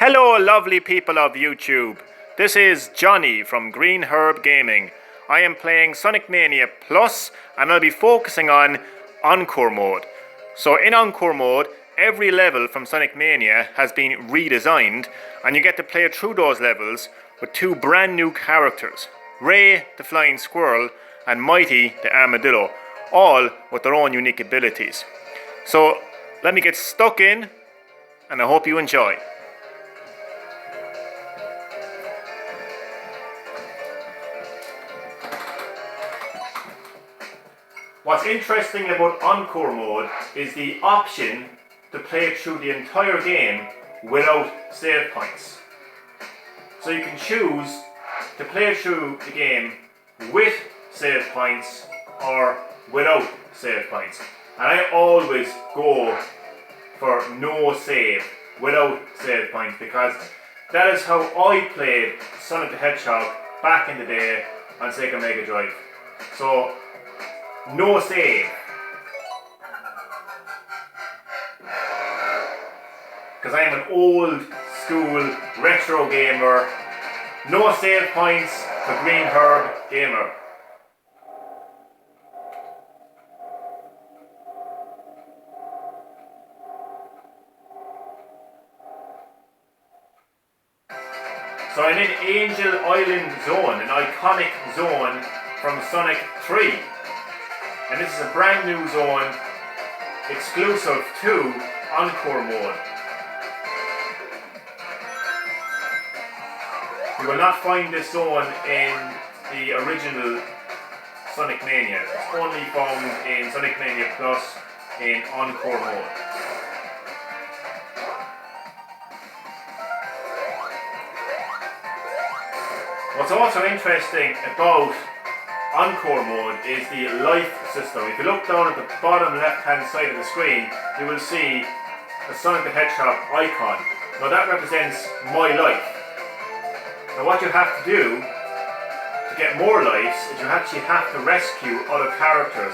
Hello, lovely people of YouTube. This is Johnny from Green Herb Gaming. I am playing Sonic Mania Plus, and I'll be focusing on Encore mode. So in Encore mode, every level from Sonic Mania has been redesigned, and you get to play through those levels with two brand new characters. Ray, the flying squirrel, and Mighty, the armadillo, all with their own unique abilities. So let me get stuck in, and I hope you enjoy. What's interesting about Encore mode is the option to play through the entire game without save points. So you can choose to play through the game with save points or without save points. And I always go for no save, without save points, because that is how I played Sonic the Hedgehog back in the day on Sega Mega Drive. So no save. Because I am an old school retro gamer. No save points for Green Herb Gamer. So I'm in Angel Island Zone, an iconic zone from Sonic 3. And this is a brand new zone exclusive to Encore mode. You will not find this zone in the original Sonic Mania. It's only found in Sonic Mania Plus in Encore mode. What's also interesting about Encore mode is the life system. If you look down at the bottom left hand side of the screen, you will see a Sonic the Hedgehog icon. Now that represents my life. Now what you have to do to get more lives is you actually have to rescue other characters.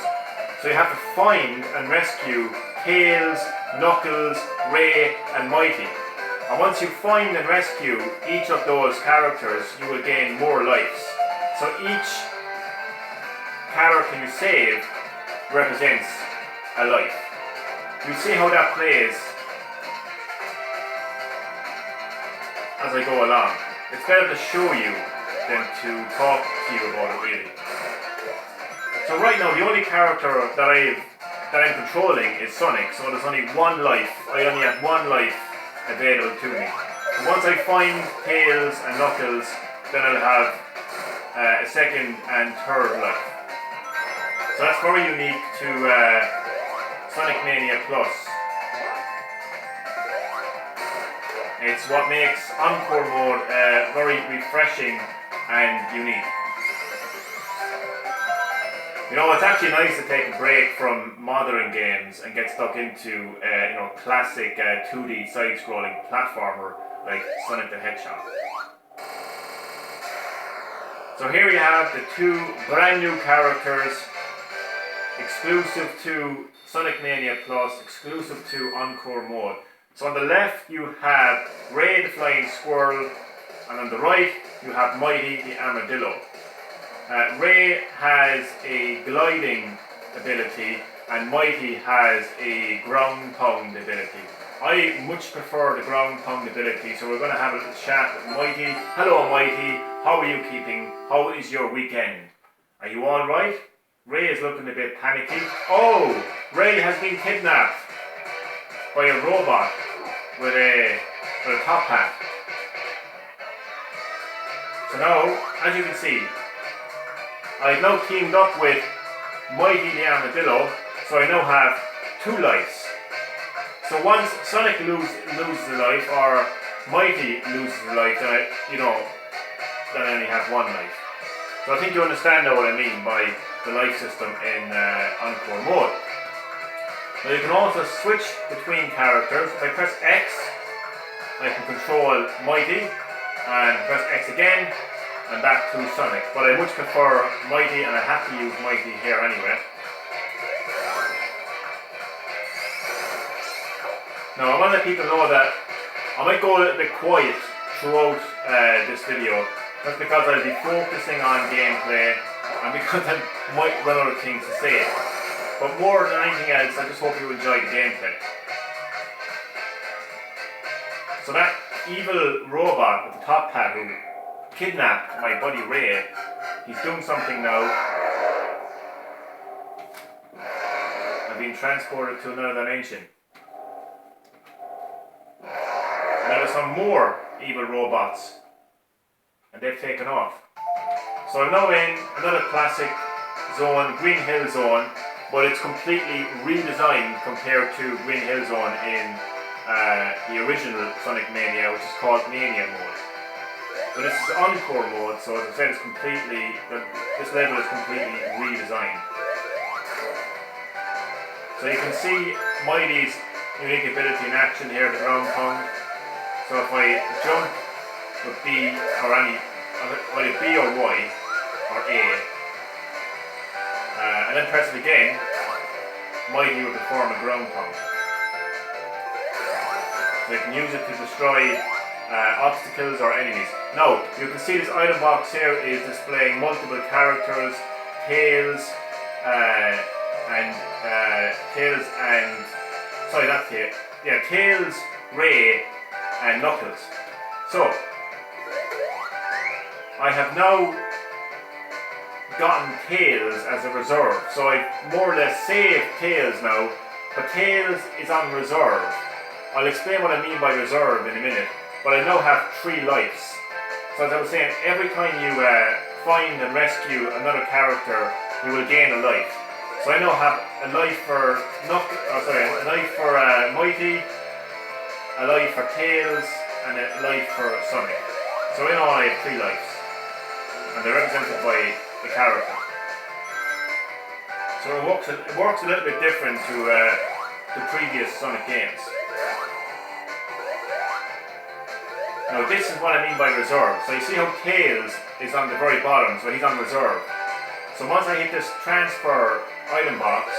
So you have to find and rescue Tails, Knuckles, Ray and Mighty. And once you find and rescue each of those characters, you will gain more lives. So each character you save represents a life. You'll see how that plays as I go along. It's better to show you than to talk to you about it really. So right now the only character that I'm controlling is Sonic, so there's only one life. I only have one life available to me. And once I find Tails and Knuckles, then I'll have a second and third life. So that's very unique to Sonic Mania Plus. It's what makes Encore mode very refreshing and unique. You know, it's actually nice to take a break from modern games and get stuck into classic 2D side-scrolling platformer like Sonic the Hedgehog. So here you have the two brand new characters, exclusive to Sonic Mania Plus, exclusive to Encore mode. So on the left you have Ray the flying squirrel, and on the right you have Mighty the armadillo. Ray has a gliding ability and Mighty has a ground pound ability. I much prefer the ground pound ability, so we're going to have a little chat with Mighty. Hello Mighty, how are you keeping? How is your weekend? Are you alright? Ray is looking a bit panicky. Oh! Ray has been kidnapped by a robot with a top hat. So now, as you can see, I've now teamed up with Mighty the Armadillo, so I now have two lives. So once Sonic loses a life, or Mighty loses a life, then I only have one life. So I think you understand now what I mean by the life system in Encore mode. Now you can also switch between characters. If I press X, I can control Mighty, and press X again, and back to Sonic. But I much prefer Mighty, and I have to use Mighty here anyway. Now I want to let people know that I might go a little bit quiet throughout this video, just because I'll be focusing on gameplay and because I might run out of things to say. But more than anything else, I just hope you enjoy the gameplay. So that evil robot with the top hat who kidnapped my buddy Ray, he's doing something now. I've been transported to another dimension. And there are some more evil robots, and they've taken off. So I'm now in another classic zone, Green Hill Zone, but it's completely redesigned compared to Green Hill Zone in the original Sonic Mania, which is called Mania mode. But this is Encore mode, so as I said, this level is completely redesigned. So you can see Mighty's unique ability in action here, the ground pound. So if I jump with B or either B or Y or A, and then press it again, Mighty will perform a ground pound. So you can use it to destroy obstacles or enemies. Now, you can see this item box here is displaying multiple characters, Tails, Tails, Ray, and Knuckles. So, I have now gotten Tails as a reserve. So I more or less saved Tails now, but Tails is on reserve. I'll explain what I mean by reserve in a minute, but I now have 3 lives. So as I was saying, every time you find and rescue another character, you will gain a life. So I now have a life for Mighty, a life for Tails, and a life for Sonic. So in all I have 3 lives, and they're represented by the character. So it works a little bit different to the previous Sonic games. Now this is what I mean by reserve. So you see how Tails is on the very bottom, so he's on reserve. So once I hit this transfer item box,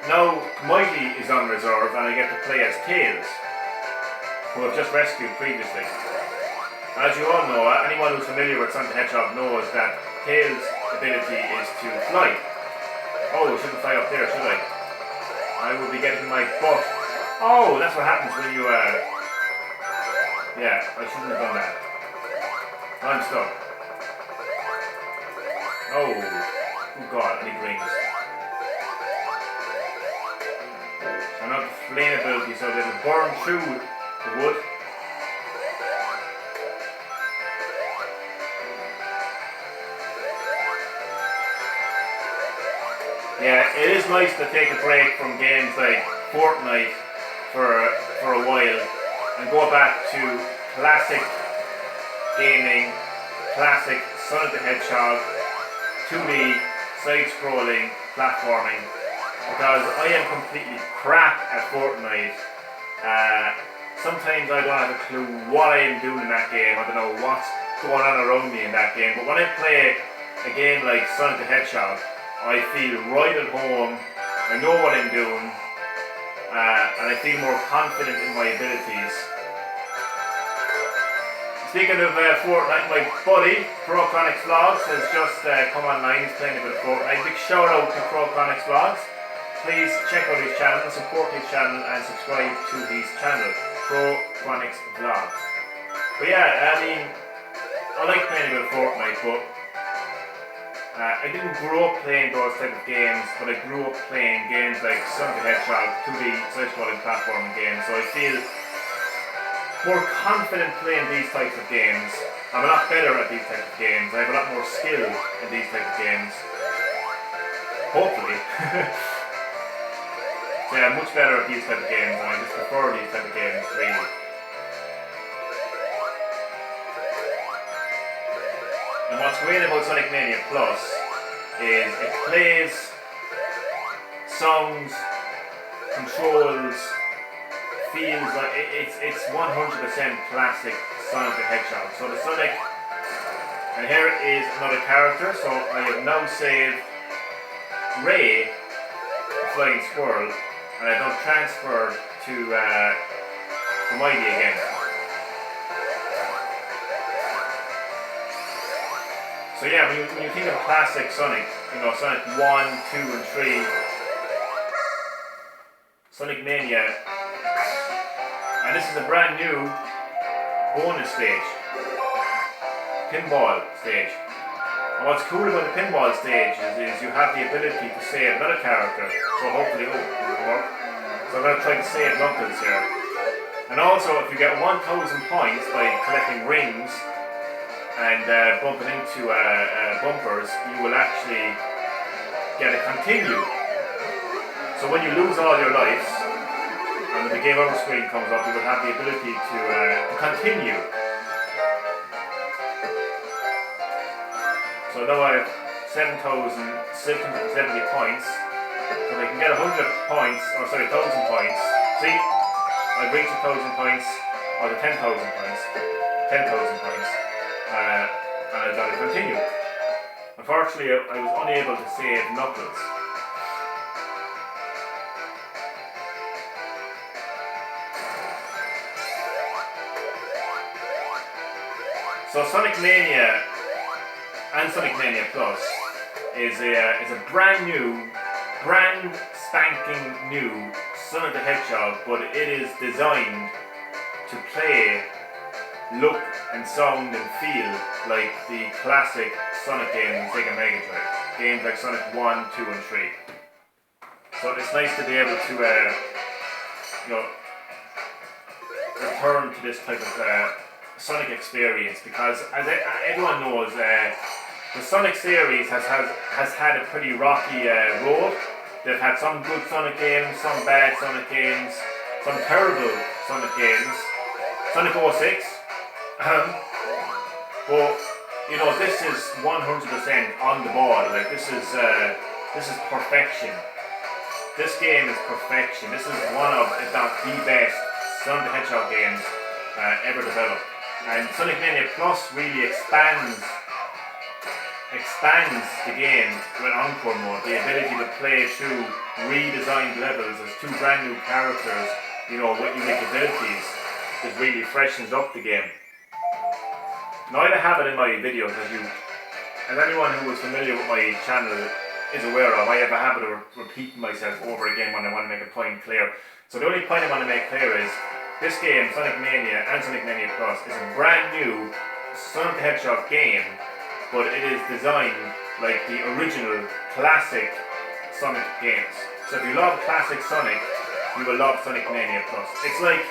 now Mighty is on reserve and I get to play as Tails, who I've just rescued previously. As you all know, anyone who's familiar with Sonic the Hedgehog knows that Tails' ability is to fly. Oh, I shouldn't fly up there, should I? I will be getting my butt. Oh, that's what happens when you yeah, I shouldn't have done that. I'm stuck. Oh god, I need rings. So not the flame ability, so they will burn through the wood. Yeah, it is nice to take a break from games like Fortnite for a while and go back to classic gaming, classic Sonic the Hedgehog, 2D, side-scrolling, platforming, because I am completely crap at Fortnite. Sometimes I don't have a clue what I am doing in that game, I don't know what's going on around me in that game, but when I play a game like Sonic the Hedgehog, I feel right at home, I know what I'm doing, and I feel more confident in my abilities. Speaking of Fortnite, my buddy, Chronix Vlogs, has just come online, he's playing a bit of Fortnite. Big shout out to Chronix Vlogs. Please check out his channel, support his channel, and subscribe to his channel, Chronix Vlogs. But yeah, I mean, I like playing a bit of Fortnite, but I didn't grow up playing those type of games, but I grew up playing games like Sonic the Hedgehog, 2D side-scrolling platforming games, so I feel more confident playing these types of games. I'm a lot better at these types of games. I have a lot more skill in these types of games. Hopefully. So yeah, I'm much better at these types of games, and I just prefer these types of games, really. And what's great about Sonic Mania Plus is it plays, sounds, controls, feels like it's 100% classic Sonic the Hedgehog. So the Sonic, and here it is another character, so I have now saved Ray, the flying squirrel, and I've now transferred to Mighty again. So yeah, when you think of classic Sonic, you know, Sonic 1, 2 and 3, Sonic Mania, and this is a brand new bonus stage, pinball stage. And what's cool about the pinball stage is you have the ability to save another character, so hopefully, oh, it will work. So I'm going to try to save Knuckles here. And also, if you get 1,000 points by collecting rings, and bumping into bumpers, you will actually get a continue. So when you lose all your lives, and when the game over screen comes up, you will have the ability to continue. So now I have 7,670 points. So if I can get 100 points, or sorry, 1,000 points. See, I've reached 1,000 points, or the 10,000 points. 10,000 points. And I've got to continue. Unfortunately, I was unable to save Knuckles. So Sonic Mania and Sonic Mania Plus is a brand spanking new Sonic the Hedgehog, but it is designed to play, look and sound and feel like the classic Sonic games on Sega Mega Drive. Games like Sonic 1, 2 and 3. So it's nice to be able to you know, return to this type of Sonic experience, because as everyone knows, the Sonic series has had a pretty rocky road. They've had some good Sonic games, some bad Sonic games, some terrible Sonic games. Sonic 06. But you know, this is 100% on the ball. Like this is perfection. This game is perfection. This is one of, if not the best Sonic the Hedgehog games ever developed. And Sonic Mania Plus really expands the game with Encore mode. The ability to play through redesigned levels as two brand new characters, you know, with unique abilities, just really freshens up the game. Now I have it in my videos, as anyone who is familiar with my channel is aware of. I have a habit of repeating myself over again when I want to make a point clear. So the only point I want to make clear is this game, Sonic Mania and Sonic Mania Plus, is a brand new Sonic the Hedgehog game, but it is designed like the original classic Sonic games. So if you love classic Sonic, you will love Sonic Mania Plus. It's like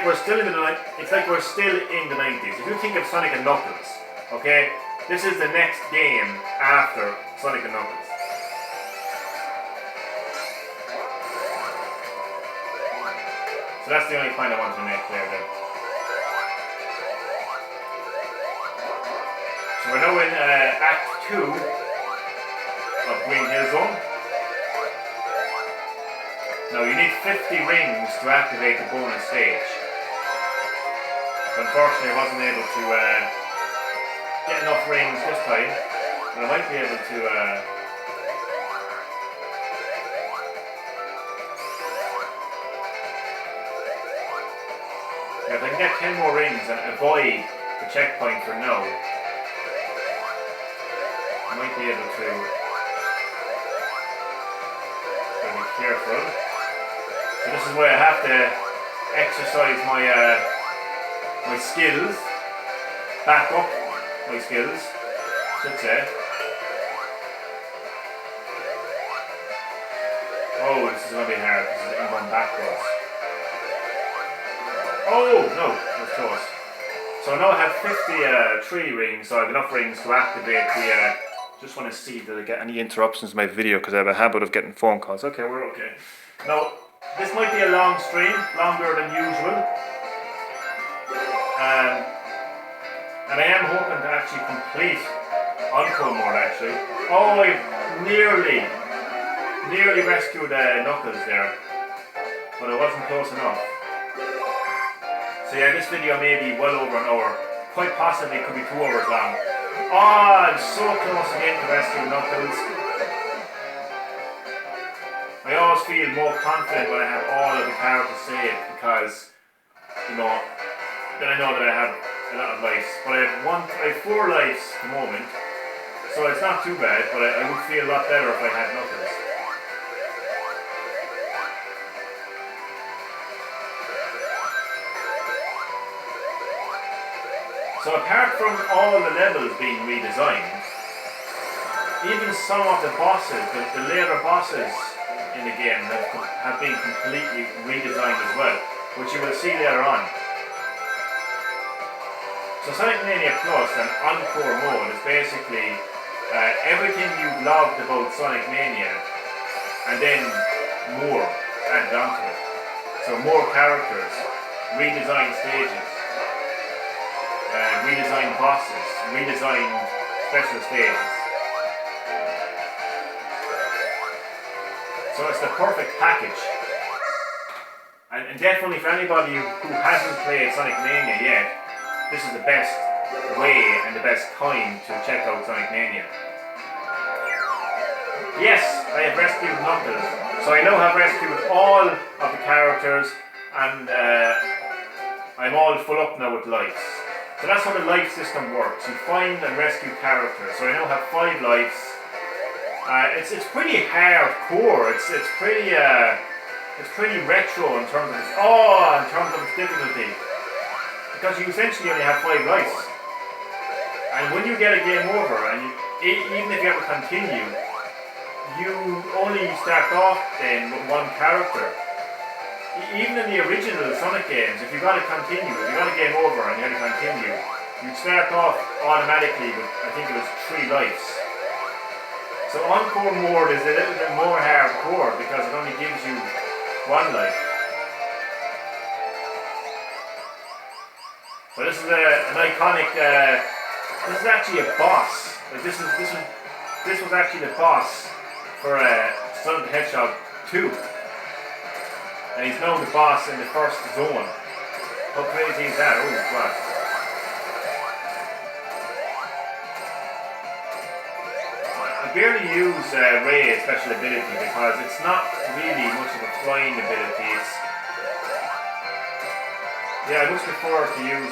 we're still in the 90s. If you think of Sonic and Knuckles, okay, this is the next game after Sonic and Knuckles. So that's the only point I wanted to make clear there. So we're now in Act 2 of Green Hill Zone. Now you need 50 rings to activate the bonus stage. Unfortunately I wasn't able to get enough rings this time, but I might be able to if I can get 10 more rings and avoid the checkpoint for now, I might be able to be careful. So this is where I have to exercise my my skills, back up my skills, should say. Oh, this is going to be hard because I'm going backwards. Oh, no, that's close. So now I have 53 rings, so I have enough rings to activate the... just want to see that I get any interruptions in my video because I have a habit of getting phone calls. Okay, we're okay. Now, this might be a long stream, longer than usual. And I am hoping to actually complete Encore mode actually. Oh, I nearly rescued Knuckles there, but I wasn't close enough. So yeah, this video may be well over an hour. Quite possibly it could be 2 hours long. Oh, I'm so close again to rescue Knuckles. I always feel more confident when I have all of the characters saved because you know, then I know that I have a lot of lives. But I have 4 lives at the moment, so it's not too bad, but I would feel a lot better if I had Knuckles. So apart from all the levels being redesigned, even some of the bosses, the later bosses in the game have been completely redesigned as well, which you will see later on. So Sonic Mania Plus and Encore mode is basically everything you loved about Sonic Mania and then more added onto it. So more characters, redesigned stages, redesigned bosses, redesigned special stages. So it's the perfect package. And definitely for anybody who hasn't played Sonic Mania yet, this is the best way and the best time to check out Sonic Mania. Yes, I have rescued Knuckles. So I now have rescued all of the characters and I'm all full up now with lives. So that's how the life system works. You find and rescue characters. So I now have 5 lives. It's pretty hardcore. It's pretty retro in terms of its difficulty. Because you essentially only have 5 lives. And when you get a game over, and even if you have to continue, you only start off then with 1 character. Even in the original Sonic games, if you got to continue, if you got a game over and you had to continue, you'd start off automatically with, I think it was 3 lives. So Encore mode is a little bit more hardcore because it only gives you 1 life. So this is an iconic. This is actually a boss. Like this was actually the boss for Sonic the Hedgehog 2, and he's now the boss in the first zone. How crazy is that? Oh god! I barely use Ray's special ability because it's not really much of a flying ability. Yeah, I much prefer to use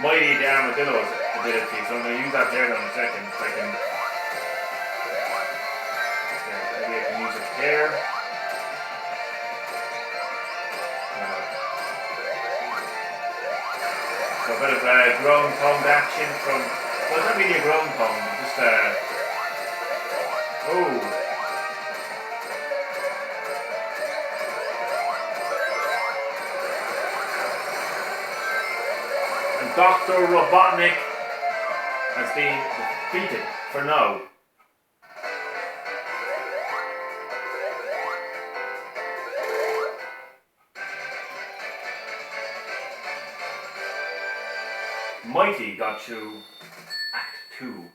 Mighty the Armadillo's ability, so I'm going to use that there in a second. If I can, maybe I can use it here. So a bit of ground pound action from, well, it's not really a ground pound, just oh. Dr. Robotnik has been defeated for now. Mighty got through Act 2.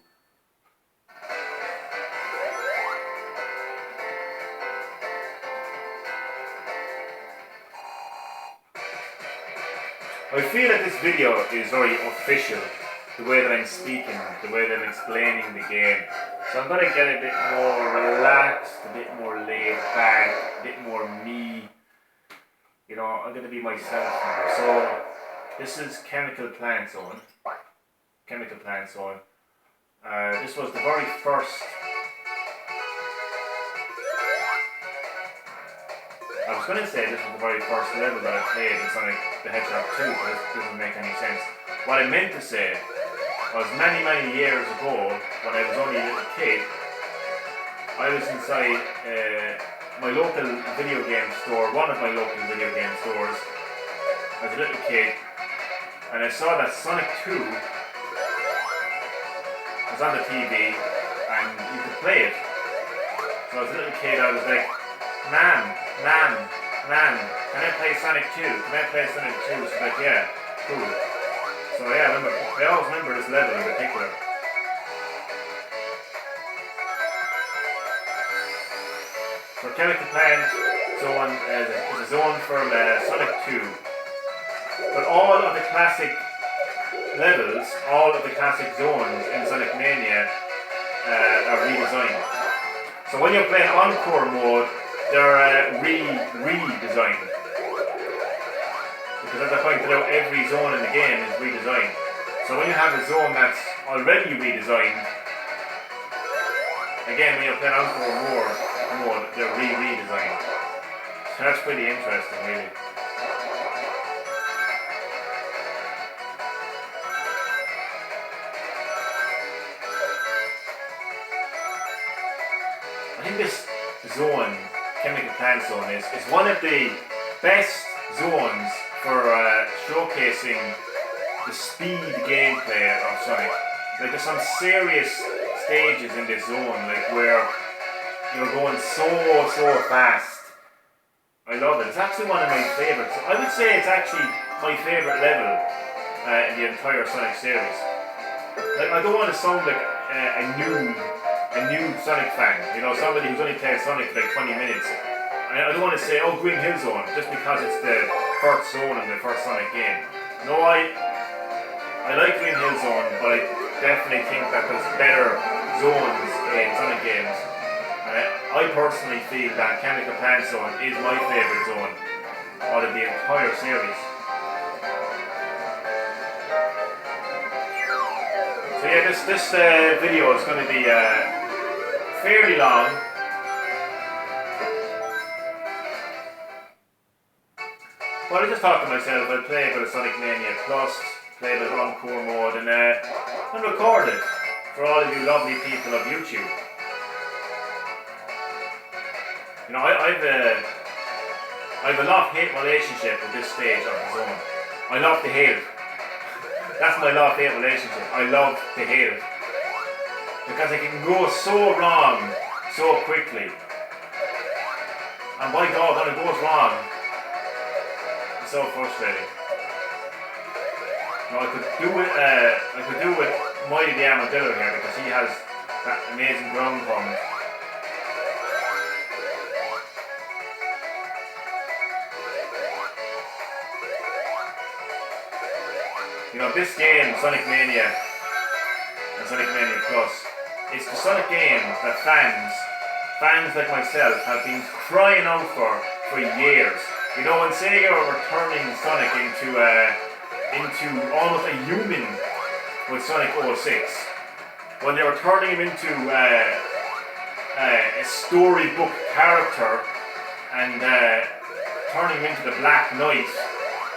I feel that this video is very official, the way that I'm speaking, the way that I'm explaining the game. So I'm going to get a bit more relaxed, a bit more laid back, a bit more me. You know, I'm going to be myself now. So this is Chemical Plant Zone. Chemical Plant Zone. This was the very first. I was going to say this was the very first level that I played in Sonic the Hedgehog 2, but it doesn't make any sense. What I meant to say was many years ago, when I was only a little kid, I was inside my local video game store, one of my local video game stores, as a little kid, and I saw that Sonic 2 was on the TV, and you could play it. So as a little kid, I was like, Mom, can I play Sonic 2? Can I play Sonic 2? She's like, yeah, cool. So yeah, I always remember this level in particular. So Chemical Plant Zone is a zone from Sonic 2. But all of the classic levels, all of the classic zones in Sonic Mania are redesigned. So when you're playing Encore mode, they're redesigned. Because as I pointed out, every zone in the game is redesigned. So when you have a zone that's already redesigned, again, when you're playing Encore more, they're redesigned. So that's pretty interesting, really. I think this zone, Chemical Plant Zone, is one of the best zones for showcasing the speed gameplay of Sonic. Like, there's some serious stages in this zone, like where you're going so fast. I love it. It's actually one of my favorites. I would say it's actually my favorite level in the entire Sonic series. Like, I don't want to sound like a new Sonic fan, you know, somebody who's only played Sonic for like 20 minutes. I don't want to say, oh, Green Hill Zone, just because it's the first zone in the first Sonic game. No, I like Green Hill Zone, but I definitely think that there's better zones in Sonic games. I personally feel that Chemical Plant Zone is my favourite zone out of the entire series. So yeah, this video is going to be fairly long. But I just thought to myself, I'd play a bit of Sonic Mania Plus, play a bit of Encore mode, and record it for all of you lovely people of YouTube. You know, I've a love-hate relationship with this stage of the zone. I love to hate it. That's my love-hate relationship. I love to hate it. Because it can go so wrong so quickly. And by God, when it goes wrong, it's so frustrating. Now, I could do with Mighty the Armadillo here because he has that amazing ground pound. You know, this game, Sonic Mania and Sonic Mania Plus, it's the Sonic game that fans like myself, have been crying out for years. You know, when Sega were turning Sonic into almost a human with Sonic 06, when they were turning him into a storybook character and turning him into the Black Knight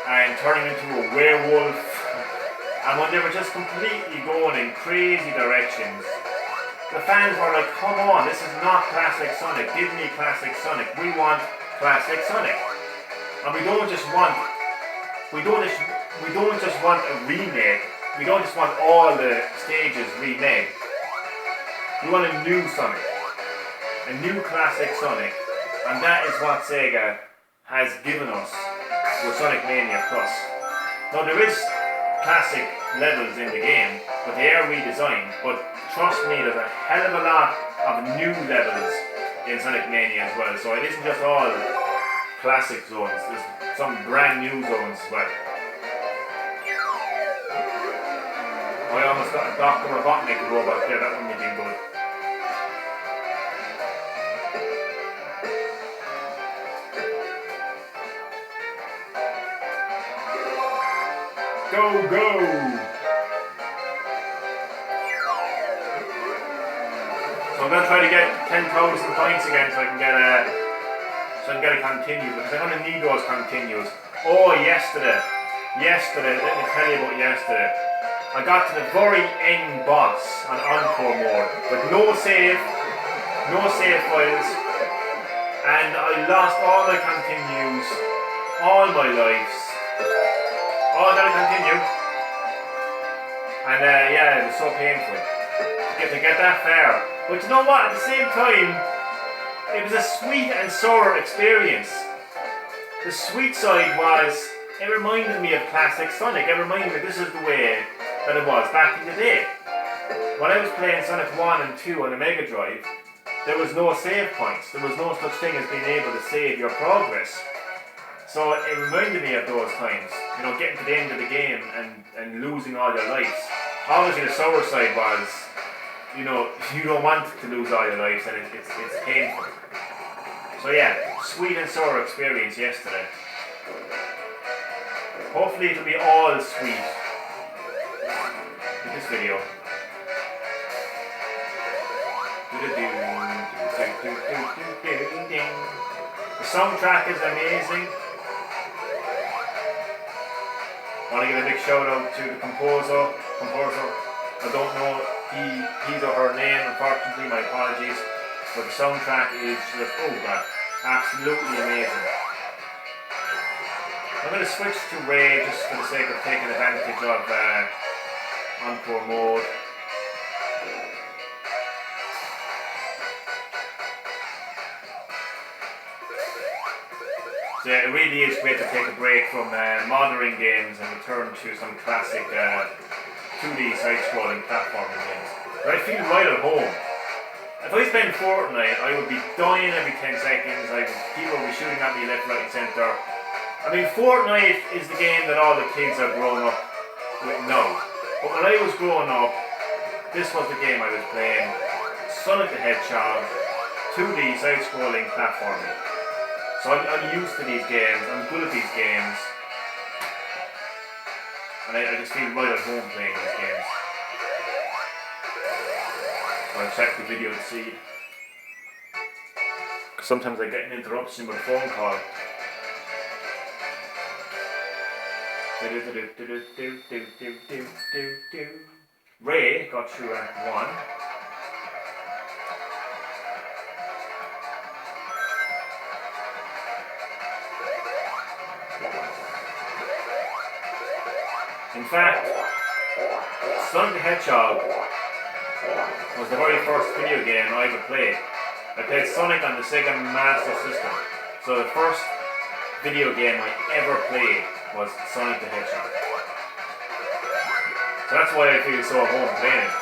and turning him into a werewolf, and when they were just completely going in crazy directions, the fans were like, come on, this is not classic Sonic, give me classic Sonic, we want classic Sonic. And we don't just want a remake, we don't just want all the stages remade. We want a new Sonic, a new classic Sonic, and that is what Sega has given us with Sonic Mania Plus. Now there is classic levels in the game, but they are redesigned, but trust me, there's a hell of a lot of new levels in Sonic Mania as well, so it isn't just all classic zones, there's some brand new zones as well. I almost got a Dr. Robotnik robot there, that wouldn't have been good. Go, go! So I'm going to try to get 10,000 points again so I can get a continue, because I'm going to need those continues. Oh, yesterday, let me tell you about yesterday. I got to the very end boss on Encore mode with no save files, and I lost all my continues, all my lives. Oh, I gotta continue. And yeah, it was so painful to get that far. But you know what, at the same time, it was a sweet and sour experience. The sweet side was, it reminded me of classic Sonic. It reminded me this is the way that it was back in the day. When I was playing Sonic 1 and 2 on the Mega Drive, there was no save points. There was no such thing as being able to save your progress. So it reminded me of those times, you know, getting to the end of the game and losing all your lives. Obviously the sour side was, you know, you don't want to lose all your lives and it's painful. So yeah, sweet and sour experience yesterday. Hopefully it'll be all sweet in this video. The soundtrack is amazing. I want to give a big shout out to the composer. I don't know his or her name, unfortunately, my apologies. But the soundtrack is just, oh god, absolutely amazing. I'm going to switch to Ray just for the sake of taking advantage of Encore mode. So yeah, it really is great to take a break from moddering games and return to some classic 2D side-scrolling platforming games. But I feel right at home. If I spend Fortnite, I would be dying every 10 seconds. People would be shooting at me left, right and centre. I mean, Fortnite is the game that all the kids have grown up with now. But when I was growing up, this was the game I was playing. Sonic the Hedgehog, 2D side-scrolling platforming. So I'm used to these games, I'm good at these games. And I just feel right at home playing these games. I'll check the video to see. Sometimes I get an interruption with a phone call. Ray got through Act 1. In fact, Sonic the Hedgehog was the very first video game I ever played. I played Sonic on the Sega Master System. So the first video game I ever played was Sonic the Hedgehog. So that's why I feel so at home playing it.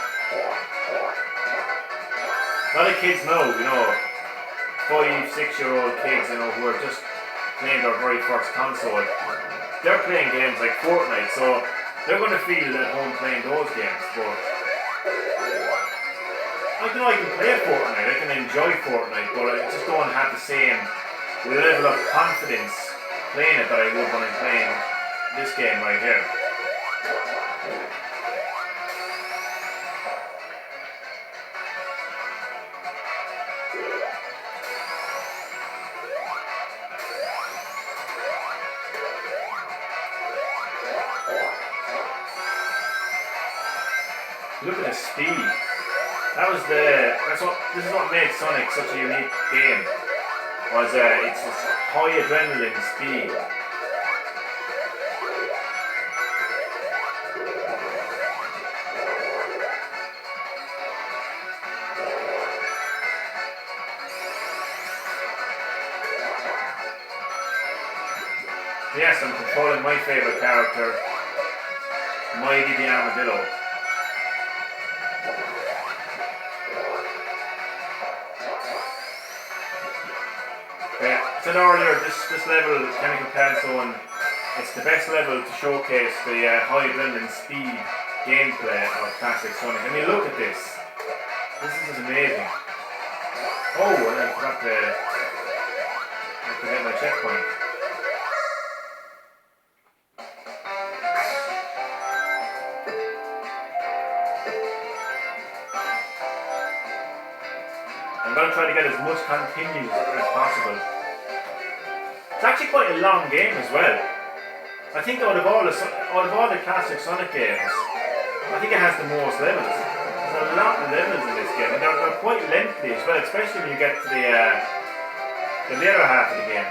A lot of kids know, 5, 6-year-old kids, who are just playing their very first console. They're playing games like Fortnite, so they're going to feel at home playing those games, but I can play Fortnite, I can enjoy Fortnite, but I just don't have the same level of confidence playing it that I would when I'm playing this game right here. Look at the speed. This is what made Sonic such a unique game. It's this high adrenaline speed. Yes, I'm controlling my favourite character, Mighty the Armadillo. I said earlier, this level, Chemical Plant Zone, it's the best level to showcase the high adrenaline speed gameplay of classic Sonic. I mean, look at this. This is just amazing. Oh, and I forgot to get my checkpoint. I'm going to try to get as much continues as possible. It's actually quite a long game as well. I think out of all the classic Sonic games, I think it has the most levels. There's a lot of levels in this game, and they're quite lengthy as well, especially when you get to the later half of the game.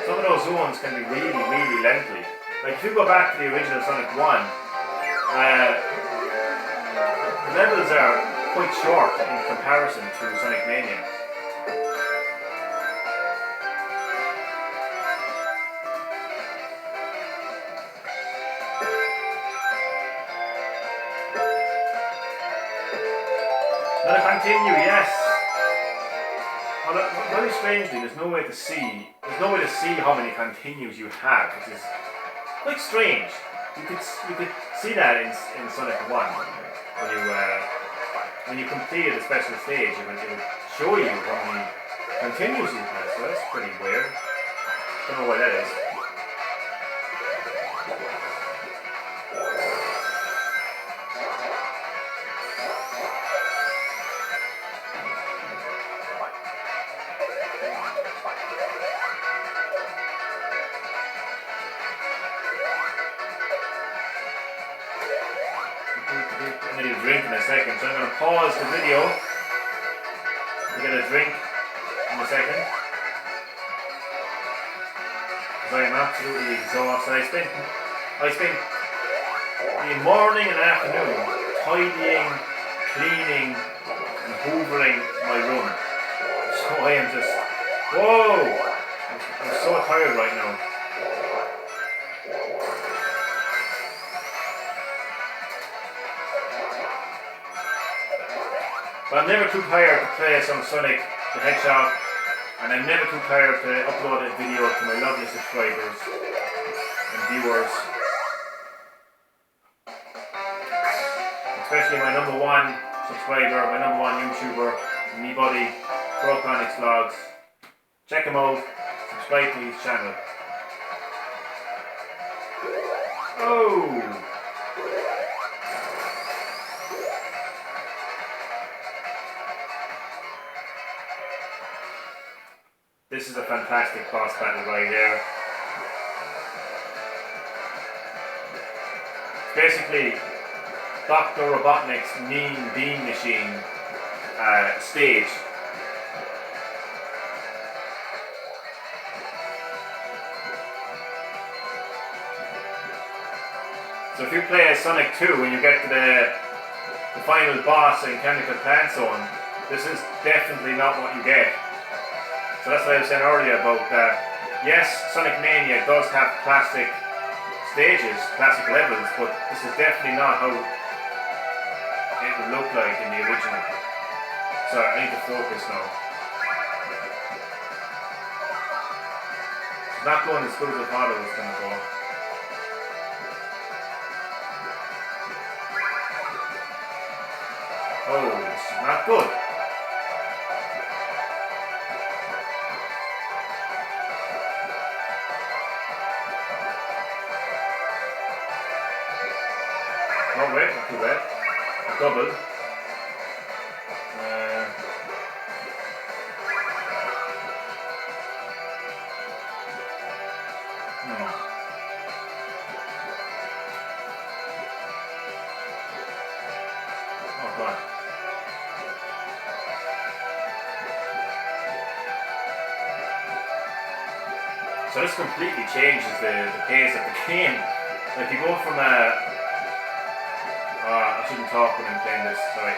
Some of those zones can be really, really lengthy. Like if you go back to the original Sonic 1, the levels are quite short in comparison to Sonic Mania. Now continue, yes. Well, very strangely, there's no way to see how many continues you have, which is quite strange. You could see that in Sonic 1 when you completed a special stage, it would show you how many continues you have. So that's pretty weird. Don't know why that is. second. So I'm going to pause the video to get a drink in a second. Because I am absolutely exhausted. I spent the morning and afternoon tidying, cleaning and hoovering my room. So I am just, whoa! I'm so tired right now. But I'm never too tired to play some Sonic the Hedgehog, and I'm never too tired to upload a video to my lovely subscribers and viewers. Especially my number one subscriber, my number one YouTuber, me buddy, Broconix Vlogs. Check him out, subscribe to his channel. Oh! This is a fantastic boss battle right here. Basically, Dr. Robotnik's Mean Bean Machine stage. So if you play as Sonic 2 and you get to the final boss in Chemical Plant Zone, this is definitely not what you get. So that's what I was saying earlier about yes, Sonic Mania does have classic stages, classic levels, but this is definitely not how it would look like in the original. So I need to focus now. It's not going as good as I thought it was going to go. Oh, this is not good. Not bad, not too bad. A double. Oh god. So this completely changes the pace of the game. Like you go from I shouldn't talk when I'm playing this, sorry.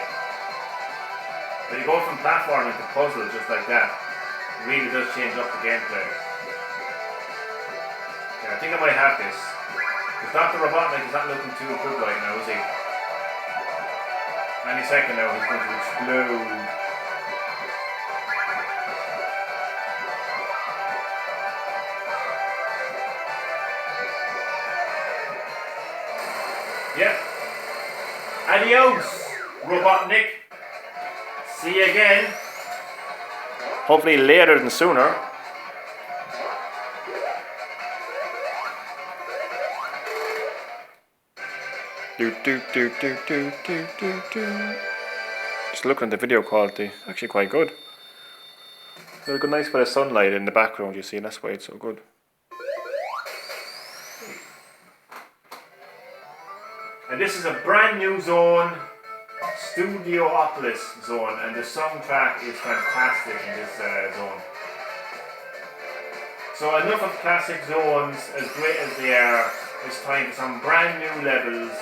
But you go from platforming to puzzle just like that. It really does change up the gameplay. Yeah, I think I might have this. Because Dr. Robotnik is not looking too good right now, is he? Any second now he's going to explode. Yep. Adios, Robotnik. See you again. Hopefully later than sooner. Just looking at the video quality, actually quite good. There's a good nice bit of sunlight in the background, you see, and that's why it's so good. And this is a brand new zone, Studiopolis zone, and the soundtrack is fantastic in this zone. So enough of classic zones, as great as they are, it's time for some brand new levels.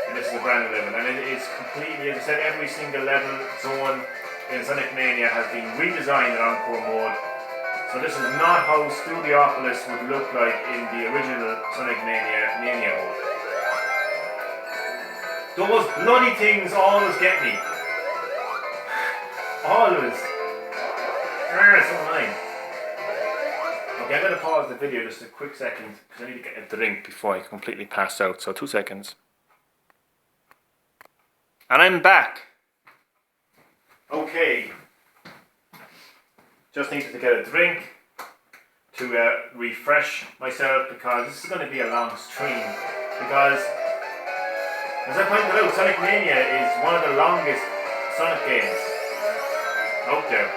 And this is a brand new level, and it is completely, as I said, every single level zone in Sonic Mania has been redesigned in Encore mode. So this is not how Studiopolis would look like in the original Sonic Mania mode. Those bloody things always get me. Always. So annoying. Okay, I'm going to pause the video just a quick second because I need to get a drink before I completely pass out. So 2 seconds. And I'm back. Okay. Just needed to get a drink to refresh myself because this is going to be a long stream. Because as I pointed out, Sonic Mania is one of the longest Sonic games out there.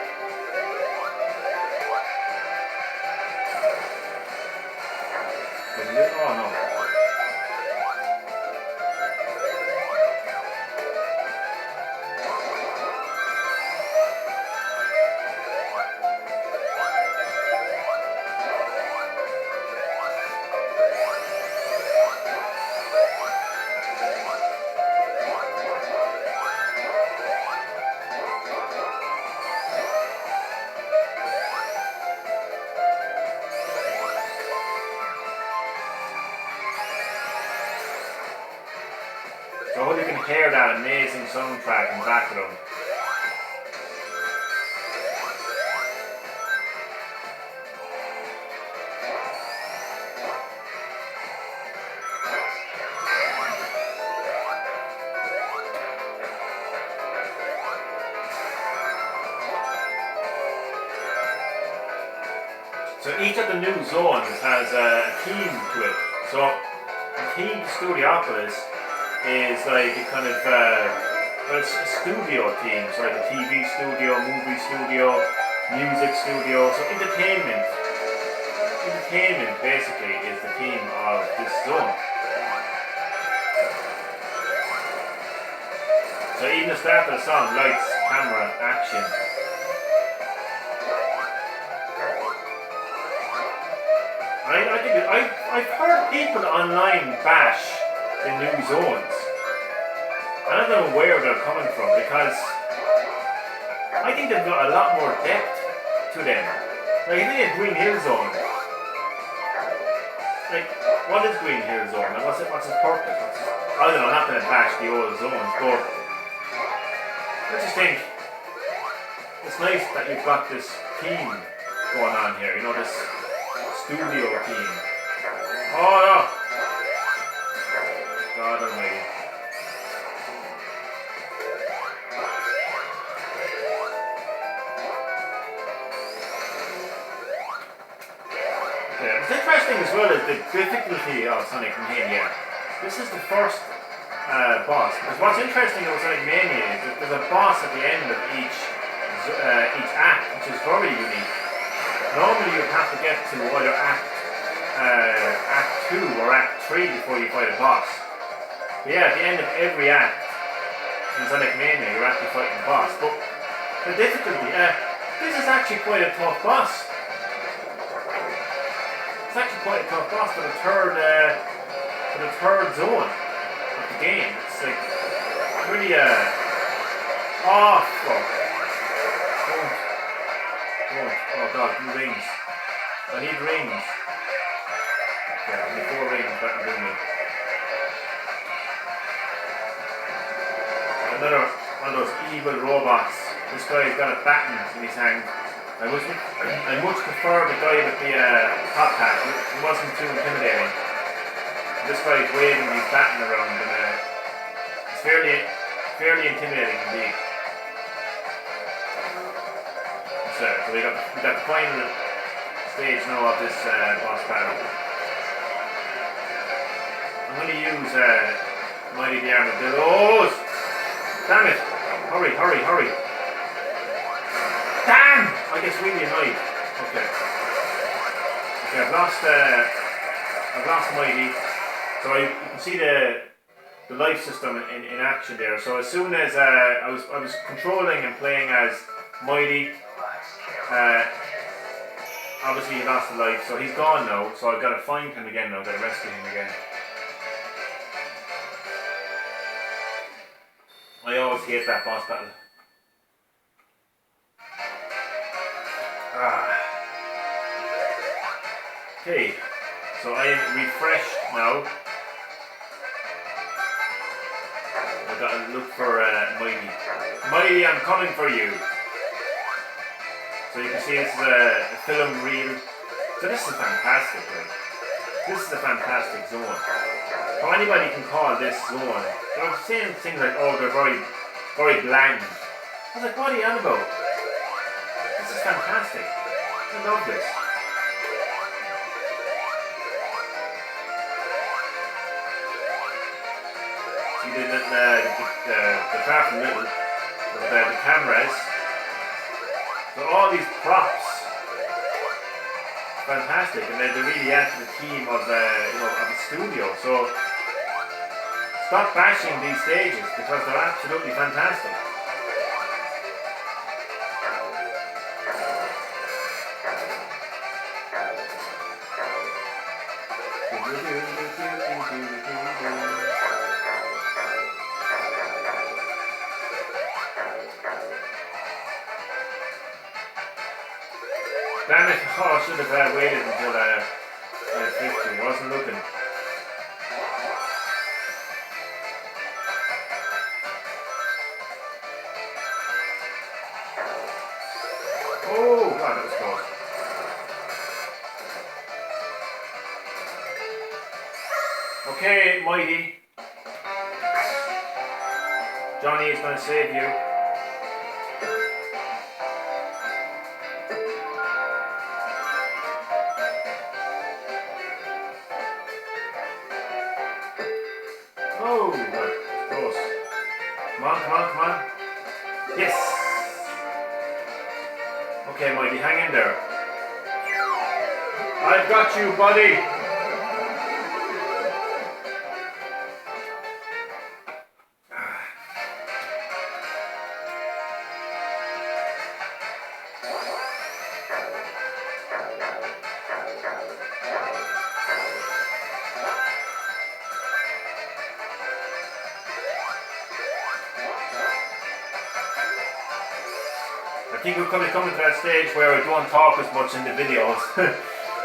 Oh no. hear that amazing soundtrack in the background. So each of the new zones has a theme to it. So the theme to Studiopolis is like a kind of, well, it's a studio theme, so like a TV studio, movie studio, music studio, so entertainment. Entertainment basically is the theme of this zone. So even the start of the song, lights, camera, action. I've heard people online bash the new zones. I don't know where they're coming from because I think they've got a lot more depth to them. Like if they had Green Hill Zone, like what is Green Hill Zone and what's its purpose? I don't know, I'm not going to bash the old zones, but I just think it's nice that you've got this theme going on here, you know, this studio theme. Oh no! God almighty. Okay, what's interesting as well is the difficulty of Sonic Mania. This is the first boss. Because what's interesting about Sonic Mania is that there's a boss at the end of each act, which is very unique. Normally you'd have to get to either Act 2 or Act 3 before you fight a boss. But yeah, at the end of every act in Sonic Mania, you're actually fighting a boss. But the difficulty, this is actually quite a tough boss. It's actually quite a tough boss for the third zone of the game. It's like really oh fuck. Oh god, new rings. I need rings. Yeah, I need 4 rings, that will do me. Another one of those evil robots. This guy's got a baton in his hand. I much prefer the guy with the top hat. He wasn't too intimidating. This guy's waving his baton around and it's fairly intimidating indeed. So we got the final stage now of this boss battle. I'm going to use Mighty the Armadillos. Damn it! Hurry! Damn! I get really annoyed. Okay, I've lost Mighty. So you can see the life system in action there. So as soon as I was controlling and playing as Mighty. Obviously he lost a life, so he's gone now, so I've got to find him again now, I've got to rescue him again. I always hate that boss battle. Okay, so I am refreshed now. I've got to look for Mighty. Mighty, I'm coming for you. So you can see this is a film reel. So this is fantastic, right? This is a fantastic zone. So anybody can call this zone. They're saying things like, oh, they're very, very bland. I was like, what are you on about? This is fantastic. I love this. See the far from little, the cameras. So all these props, fantastic, and they really add to the theme of the studio. So stop bashing these stages because they're absolutely fantastic. Damn it, oh, I should have waited until I had 50, wasn't looking. that was close. Okay, Mighty. Johnny is going to save you. Oh, that's close. Come on, come on, come on. Yes! Okay, Mighty, hang in there. I've got you, buddy! I think we're coming to that stage where I don't talk as much in the videos.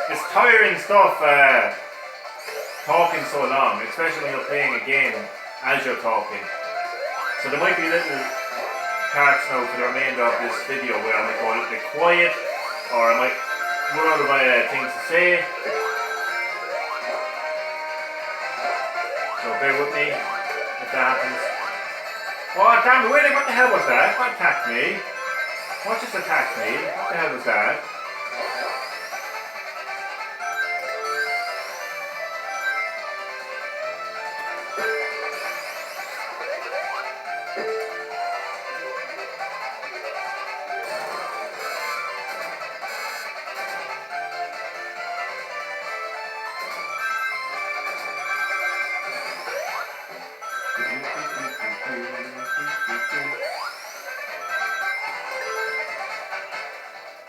It's tiring stuff talking so long, especially when you're playing a game as you're talking. So there might be little parts now for the remainder of this video where I might go a little bit quiet, or I might run out of things to say. So bear with me if that happens. Oh damn it, what the hell was that? What attacked me? What just attacked me? What the hell was that?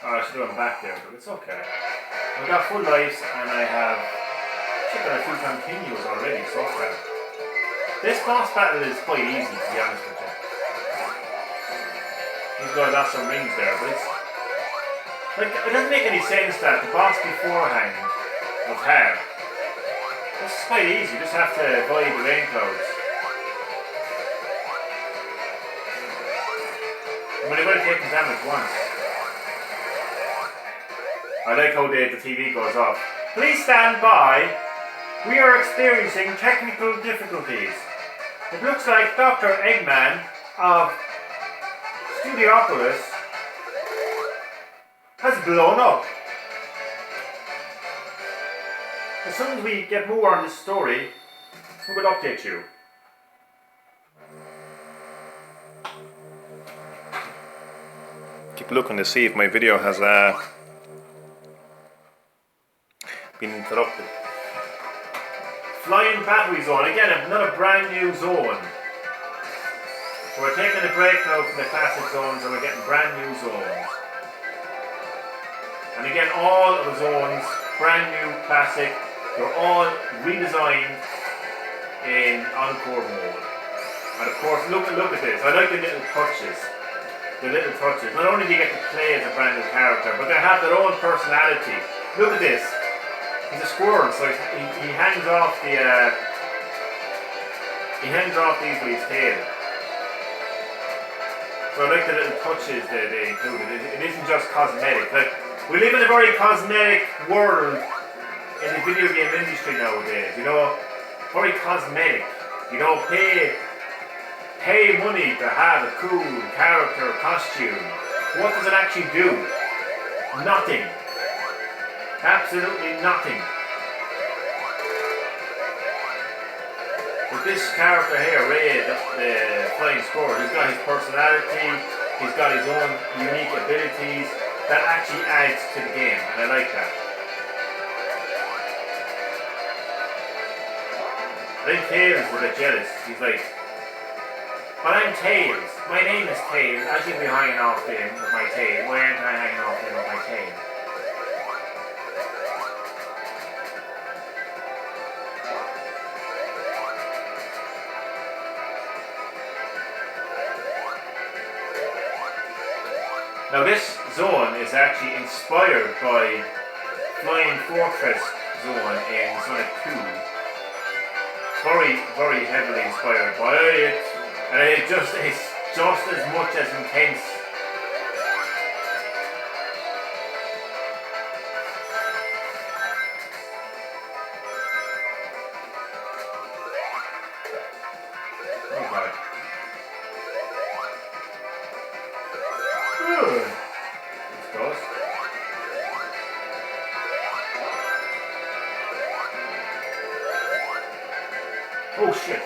Oh, I should have gone back there, but it's okay. I've got full lives and I have shit that I feel continues already so far. This boss battle is quite easy, to be honest with you. He's got lots of rings there, but it's like, it doesn't make any sense that the boss beforehand was hard. This is quite easy, you just have to avoid the rain clouds. I'm only going to take damage once. I like how the TV goes off. Please stand by. We are experiencing technical difficulties. It looks like Dr. Eggman of Studiopolis has blown up. As soon as we get more on this story, we will update you. Keep looking to see if my video has been interrupted. Flying Battery Zone. Again, another brand new zone. So we're taking a break now from the classic zones and we're getting brand new zones. And again, all of the zones, brand new, classic, they're all redesigned in Encore mode. And of course, look at this. I like the little touches. The little touches. Not only do you get to play as a brand new character, but they have their own personality. Look at this. He's a squirrel, so he hangs off the these with his tail. So I like the little touches that they included. It isn't just cosmetic. Like, we live in a very cosmetic world in the video game industry nowadays. You know, very cosmetic. You know, pay money to have a cool character costume. What does it actually do? Nothing. Absolutely nothing. But this character here, Ray, the flying squirrel, he's got his personality, he's got his own unique abilities that actually adds to the game, and I like that. I think Tails is a bit jealous. He's like, but I'm Tails. My name is Tails. I should be hanging off him with my tail. Why aren't I hanging off him with my tail? Now this zone is actually inspired by Flying Fortress zone in Sonic 2. Very, very heavily inspired by it, and it's just as much as intense. Oh shit.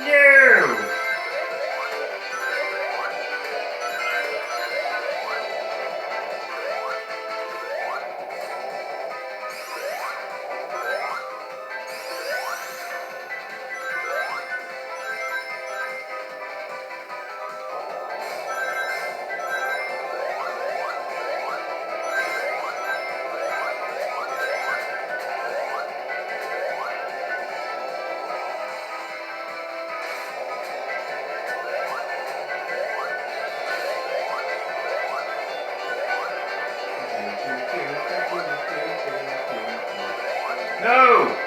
No! No!